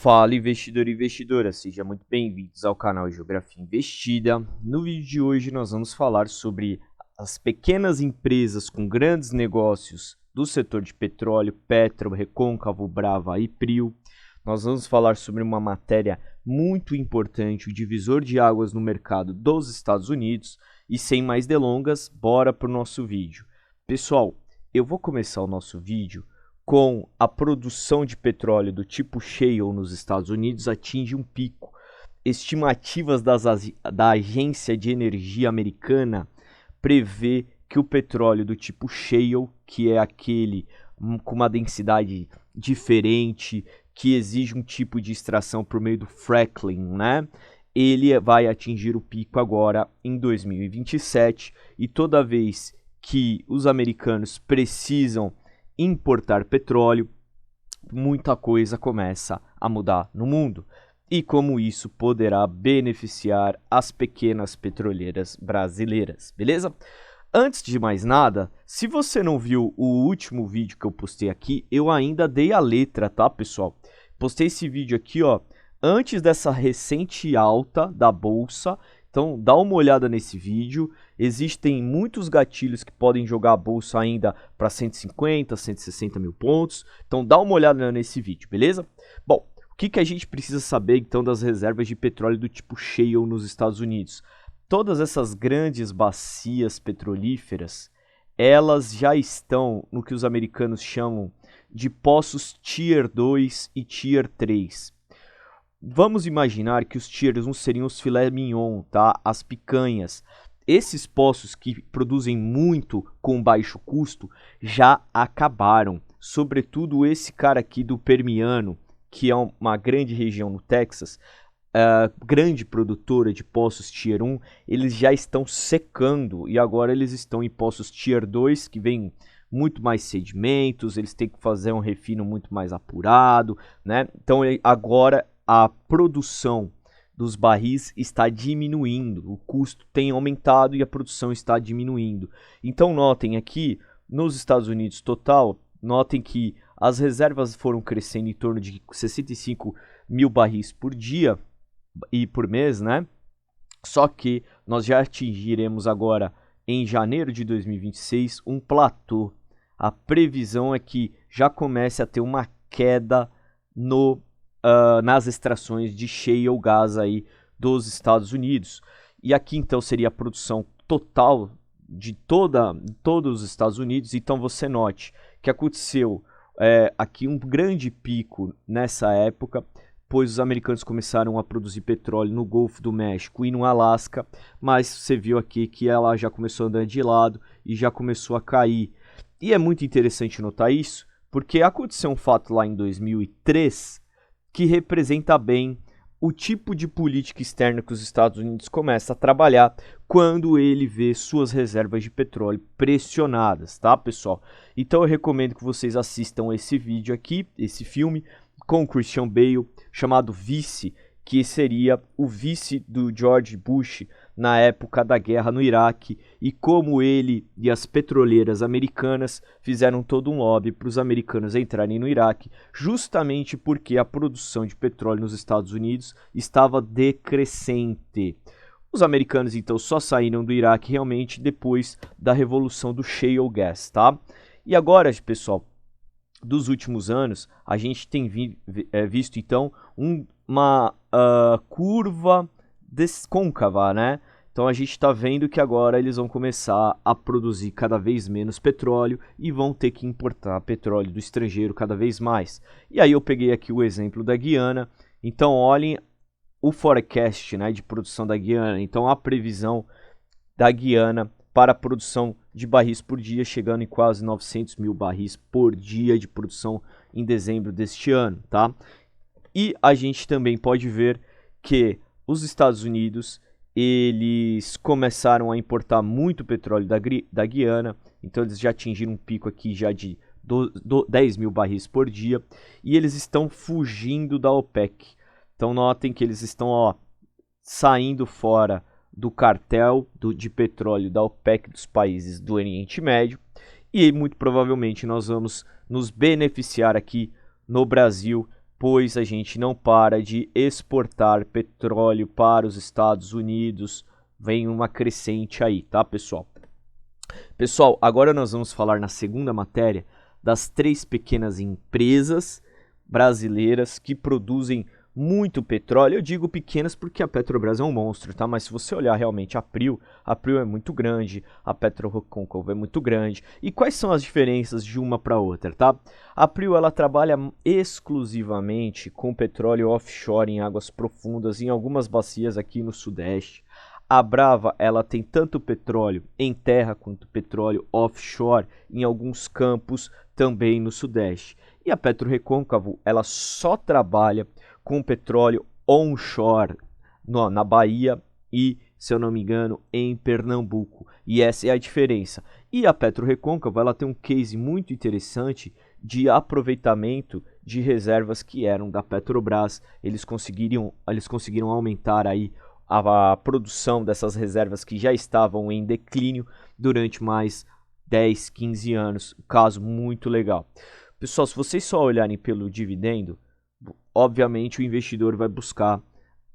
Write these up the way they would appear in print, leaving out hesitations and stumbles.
Fala investidor e investidora, sejam muito bem-vindos ao canal Geografia Investida. No vídeo de hoje nós vamos falar sobre as pequenas empresas com grandes negócios do setor de petróleo, Petro, Recôncavo, Brava e Prio. Nós vamos falar sobre uma matéria muito importante, o divisor de águas no mercado dos Estados Unidos. E sem mais delongas, bora para o nosso vídeo. Pessoal, eu vou começar o nosso vídeo com a produção de petróleo do tipo shale nos Estados Unidos atinge um pico. Estimativas da Agência de Energia Americana prevê que o petróleo do tipo shale, que é aquele com uma densidade diferente, que exige um tipo de extração por meio do fracking, né? Ele vai atingir o pico agora em 2027 e toda vez que os americanos precisam importar petróleo, muita coisa começa a mudar no mundo. E como isso poderá beneficiar as pequenas petroleiras brasileiras, beleza? Antes de mais nada, se você não viu o último vídeo que eu postei aqui, eu ainda dei a letra, tá, pessoal? Postei esse vídeo aqui, ó, antes dessa recente alta da bolsa. Então, dá uma olhada nesse vídeo. Existem muitos gatilhos que podem jogar a bolsa ainda para 150, 160 mil pontos. Então, dá uma olhada nesse vídeo, beleza? Bom, o que a gente precisa saber, então, das reservas de petróleo do tipo shale nos Estados Unidos? Todas essas grandes bacias petrolíferas, elas já estão no que os americanos chamam de poços Tier 2 e Tier 3. Vamos imaginar que os Tier 1 seriam os filé mignon, tá? As picanhas. Esses poços que produzem muito com baixo custo já acabaram. Sobretudo esse cara aqui do Permiano, que é uma grande região no Texas, grande produtora de poços Tier 1, eles já estão secando e agora eles estão em poços Tier 2, que vem muito mais sedimentos, eles têm que fazer um refino muito mais apurado, né? Então agora a produção dos barris está diminuindo, o custo tem aumentado e a produção está diminuindo. Então notem aqui, nos Estados Unidos total, notem que as reservas foram crescendo em torno de 65 mil barris por dia e por mês, né? Só que nós já atingiremos agora, em janeiro de 2026, um platô. A previsão é que já comece a ter uma queda nas extrações de shale gas aí dos Estados Unidos. E aqui então seria a produção total de todos os Estados Unidos. Então você note que aconteceu aqui um grande pico nessa época, pois os americanos começaram a produzir petróleo no Golfo do México e no Alasca, mas você viu aqui que ela já começou a andar de lado e já começou a cair. E é muito interessante notar isso, porque aconteceu um fato lá em 2003 que representa bem o tipo de política externa que os Estados Unidos começam a trabalhar quando ele vê suas reservas de petróleo pressionadas, tá, pessoal? Então eu recomendo que vocês assistam esse vídeo aqui, esse filme, com o Christian Bale, chamado Vice, que seria o vice do George Bush na época da guerra no Iraque, e como ele e as petroleiras americanas fizeram todo um lobby para os americanos entrarem no Iraque, justamente porque a produção de petróleo nos Estados Unidos estava decrescente. Os americanos então só saíram do Iraque realmente depois da revolução do shale gas, tá? E agora, pessoal, dos últimos anos, a gente tem visto então uma curva côncava, né? Então a gente está vendo que agora eles vão começar a produzir cada vez menos petróleo e vão ter que importar petróleo do estrangeiro cada vez mais. E aí eu peguei aqui o exemplo da Guiana. Então olhem o forecast, né, de produção da Guiana. Então a previsão da Guiana para a produção de barris por dia, chegando em quase 900 mil barris por dia de produção em dezembro deste ano, tá? E a gente também pode ver que os Estados Unidos, eles começaram a importar muito petróleo da Guiana, então eles já atingiram um pico aqui já de 10 mil barris por dia, e eles estão fugindo da OPEC. Então notem que eles estão saindo fora do cartel de petróleo da OPEC dos países do Oriente Médio, e muito provavelmente nós vamos nos beneficiar aqui no Brasil pois a gente não para de exportar petróleo para os Estados Unidos. Vem uma crescente aí, tá, pessoal? Pessoal, agora nós vamos falar na segunda matéria das 3 pequenas empresas brasileiras que produzem muito petróleo. Eu digo pequenas porque a Petrobras é um monstro, tá? Mas se você olhar realmente a PRIO é muito grande, a PetroRecôncavo é muito grande. E quais são as diferenças de uma para outra, tá? A PRIO ela trabalha exclusivamente com petróleo offshore em águas profundas, em algumas bacias aqui no Sudeste. A Brava, ela tem tanto petróleo em terra quanto petróleo offshore em alguns campos também no Sudeste. E a PetroRecôncavo, ela só trabalha com petróleo onshore na Bahia e, se eu não me engano, em Pernambuco. E essa é a diferença. E a PetroRecôncavo, ela tem um case muito interessante de aproveitamento de reservas que eram da Petrobras. Eles conseguiram aumentar aí a produção dessas reservas que já estavam em declínio durante mais 10, 15 anos. Caso muito legal. Pessoal, se vocês só olharem pelo dividendo, obviamente o investidor vai buscar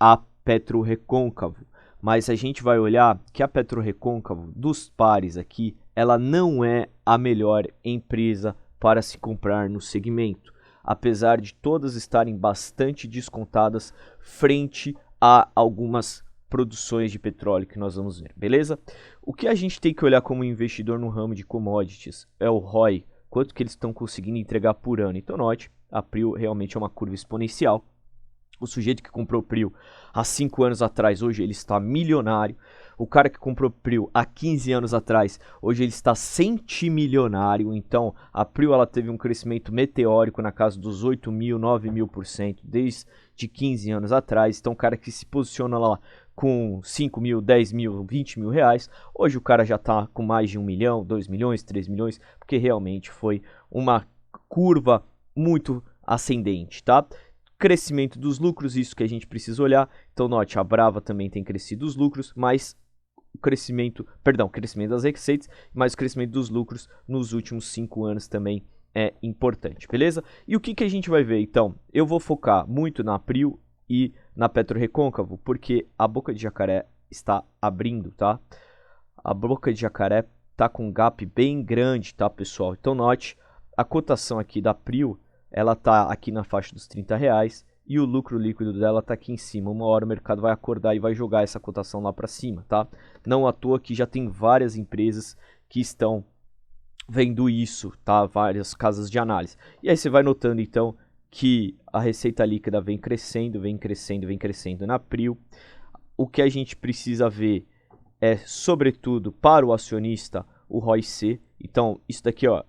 a PetroRecôncavo. Mas a gente vai olhar que a PetroRecôncavo, dos pares aqui, ela não é a melhor empresa para se comprar no segmento. Apesar de todas estarem bastante descontadas frente a algumas produções de petróleo que nós vamos ver, beleza? O que a gente tem que olhar como investidor no ramo de commodities é o ROI, quanto que eles estão conseguindo entregar por ano. Então note, a PRIO realmente é uma curva exponencial. O sujeito que comprou PRIO há 5 anos atrás, hoje ele está milionário. O cara que comprou PRIO há 15 anos atrás, hoje ele está centimilionário. Então, a PRIO ela teve um crescimento meteórico na casa dos 8.000, 9.000% desde 15 anos atrás. Então, o cara que se posiciona lá com 5 mil, 10 mil, 20 mil reais, hoje o cara já está com mais de 1 milhão, 2 milhões, 3 milhões, porque realmente foi uma curva muito ascendente, tá? Crescimento dos lucros, isso que a gente precisa olhar. Então note, a Brava também tem crescido os lucros, mas o crescimento das receitas, mas o crescimento dos lucros nos últimos 5 anos também é importante, beleza? E o que a gente vai ver então? Eu vou focar muito na PRIO e na PetroRecôncavo, porque a boca de jacaré está abrindo, tá? A boca de jacaré tá com um gap bem grande, tá, pessoal? Então note, a cotação aqui da PRIO, ela tá aqui na faixa dos R$30 e o lucro líquido dela tá aqui em cima. Uma hora o mercado vai acordar e vai jogar essa cotação lá para cima, tá? Não à toa que já tem várias empresas que estão vendo isso, tá? Várias casas de análise. E aí você vai notando então que a receita líquida vem crescendo, vem crescendo, vem crescendo na PRIO. O que a gente precisa ver é, sobretudo, para o acionista, o ROIC. Então, isso daqui, ó,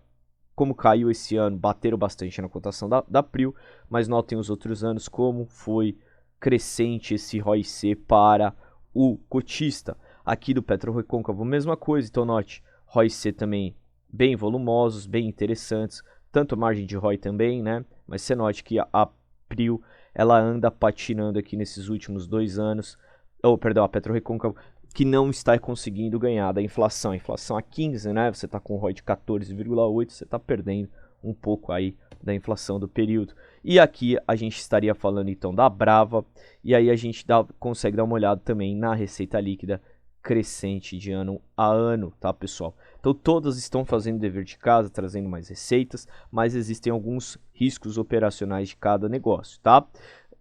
como caiu esse ano, bateram bastante na cotação da PRIO, mas notem os outros anos como foi crescente esse ROIC para o cotista. Aqui do PetroRecôncavo, mesma coisa, então note, ROIC também bem volumosos, bem interessantes, tanto margem de ROI também, né? Mas você note que a PRIO, ela anda patinando aqui nesses últimos 2 anos, a PetroRecôncavo, que não está conseguindo ganhar da inflação. A inflação a 15, né? Você está com um ROI de 14,8, você está perdendo um pouco aí da inflação do período. E aqui a gente estaria falando então da Brava, e aí a gente consegue dar uma olhada também na receita líquida crescente de ano a ano, tá, pessoal? Então todas estão fazendo dever de casa, trazendo mais receitas, mas existem alguns riscos operacionais de cada negócio, tá?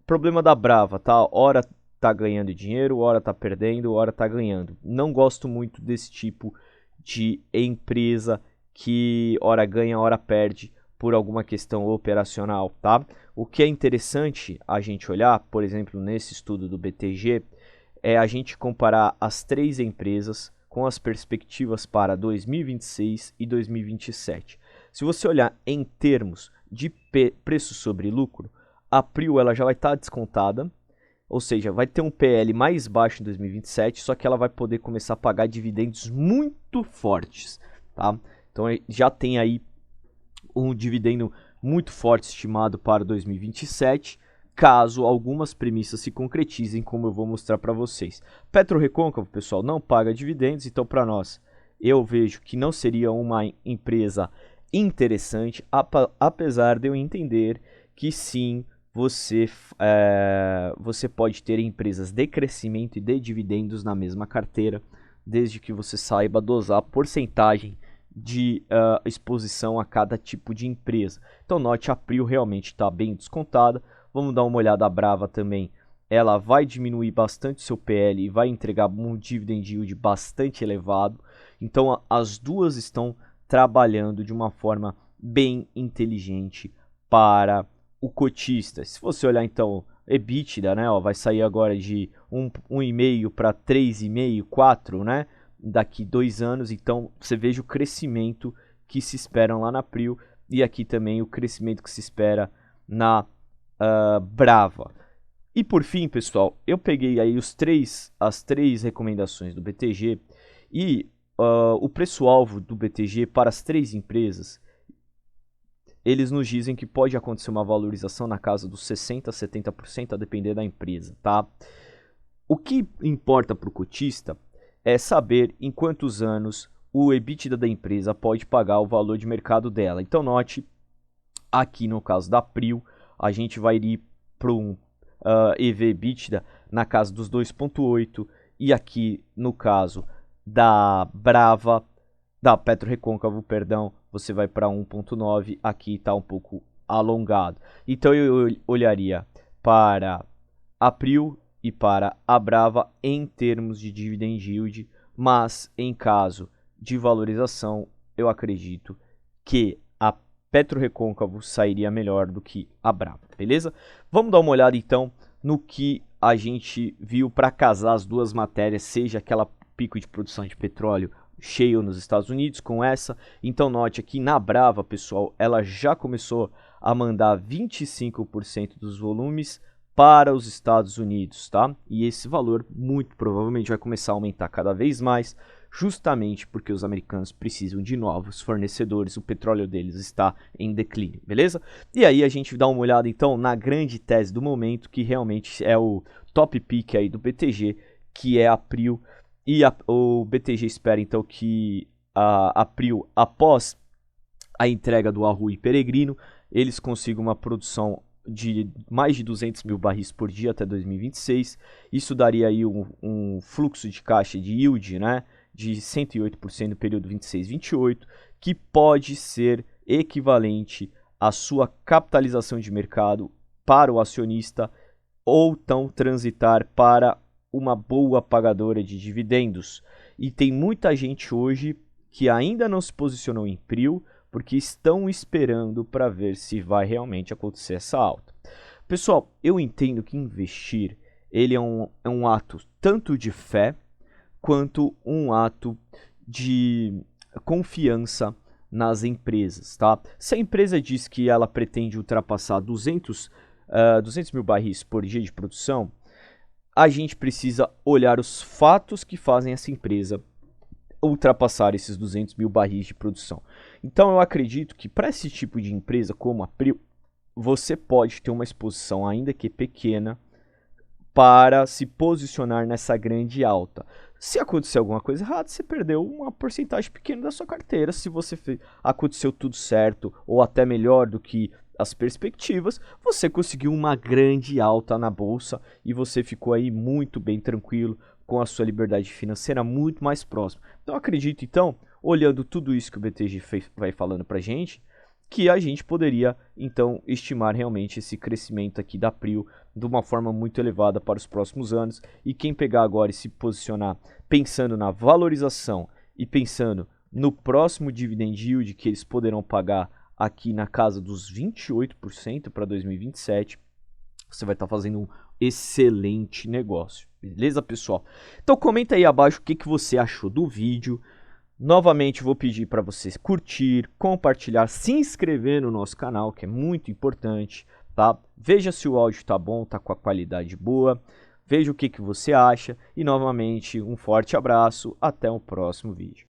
Problema da Brava, tá? Ora tá ganhando dinheiro, hora tá perdendo, hora tá ganhando. Não gosto muito desse tipo de empresa que hora ganha, hora perde por alguma questão operacional, tá? O que é interessante a gente olhar, por exemplo, nesse estudo do BTG, é a gente comparar as 3 empresas com as perspectivas para 2026 e 2027. Se você olhar em termos de preço sobre lucro, a PRIO ela já vai estar descontada, ou seja, vai ter um PL mais baixo em 2027, só que ela vai poder começar a pagar dividendos muito fortes, tá? Então já tem aí um dividendo muito forte estimado para 2027, caso algumas premissas se concretizem, como eu vou mostrar para vocês. PetroRecôncavo, pessoal, não paga dividendos, então para nós, eu vejo que não seria uma empresa interessante, apesar de eu entender que sim, você pode ter empresas de crescimento e de dividendos na mesma carteira, desde que você saiba dosar a porcentagem de exposição a cada tipo de empresa. Então note, a Prio realmente está bem descontada. Vamos dar uma olhada, a Brava também. Ela vai diminuir bastante seu PL e vai entregar um dividend yield bastante elevado. Então as duas estão trabalhando de uma forma bem inteligente para o cotista. Se você olhar então EBITDA, né, vai sair agora de 1,5 para 3,5, 4, né, daqui 2 anos. Então você veja o crescimento que se espera lá na Prio e aqui também o crescimento que se espera na Brava. E por fim, pessoal, eu peguei aí as três recomendações do BTG e o preço-alvo do BTG para as três empresas, eles nos dizem que pode acontecer uma valorização na casa dos 60% a 70%, a depender da empresa, tá? O que importa para o cotista é saber em quantos anos o EBITDA da empresa pode pagar o valor de mercado dela. Então note, aqui no caso da Prio, a gente vai ir para um EV/EBITDA na casa dos 2,8, e aqui no caso da Brava, da PetroRecôncavo, perdão, você vai para 1,9, aqui está um pouco alongado. Então eu olharia para a Prio e para a Brava em termos de dividend yield, mas em caso de valorização, eu acredito que a PetroRecôncavo sairia melhor do que a Brava, beleza? Vamos dar uma olhada então no que a gente viu para casar as duas matérias, seja aquela pico de produção de petróleo cheio nos Estados Unidos com essa. Então note aqui na Brava, pessoal, ela já começou a mandar 25% dos volumes para os Estados Unidos, tá? E esse valor muito provavelmente vai começar a aumentar cada vez mais, justamente porque os americanos precisam de novos fornecedores, o petróleo deles está em declínio, beleza? E aí a gente dá uma olhada então na grande tese do momento, que realmente é o top pick aí do BTG, que é a Prio, e o BTG espera então que a Prio, após a entrega do Wahoo e Peregrino, eles consigam uma produção de mais de 200 mil barris por dia até 2026. Isso daria aí um fluxo de caixa de yield, né, de 108% no período 26-28, que pode ser equivalente à sua capitalização de mercado para o acionista, ou então transitar para uma boa pagadora de dividendos. E tem muita gente hoje que ainda não se posicionou em Prio, porque estão esperando para ver se vai realmente acontecer essa alta. Pessoal, eu entendo que investir ele é um ato tanto de fé quanto um ato de confiança nas empresas, tá? Se a empresa diz que ela pretende ultrapassar 200 mil barris por dia de produção, a gente precisa olhar os fatos que fazem essa empresa ultrapassar esses 200 mil barris de produção. Então eu acredito que para esse tipo de empresa como a Prio, você pode ter uma exposição, ainda que pequena, para se posicionar nessa grande alta. Se acontecer alguma coisa errada, você perdeu uma porcentagem pequena da sua carteira. Se aconteceu tudo certo ou até melhor do que as perspectivas, você conseguiu uma grande alta na bolsa e você ficou aí muito bem tranquilo, com a sua liberdade financeira muito mais próxima. Então acredito, então, olhando tudo isso que o BTG vai falando pra gente, que a gente poderia então estimar realmente esse crescimento aqui da Prio de uma forma muito elevada para os próximos anos. E quem pegar agora e se posicionar pensando na valorização e pensando no próximo dividend yield que eles poderão pagar aqui na casa dos 28% para 2027, você vai estar fazendo um excelente negócio, beleza, pessoal? Então comenta aí abaixo o que você achou do vídeo. Novamente vou pedir para você curtir, compartilhar, se inscrever no nosso canal, que é muito importante, tá? Veja se o áudio tá bom, tá com a qualidade boa, veja o que você acha e novamente um forte abraço, até o próximo vídeo.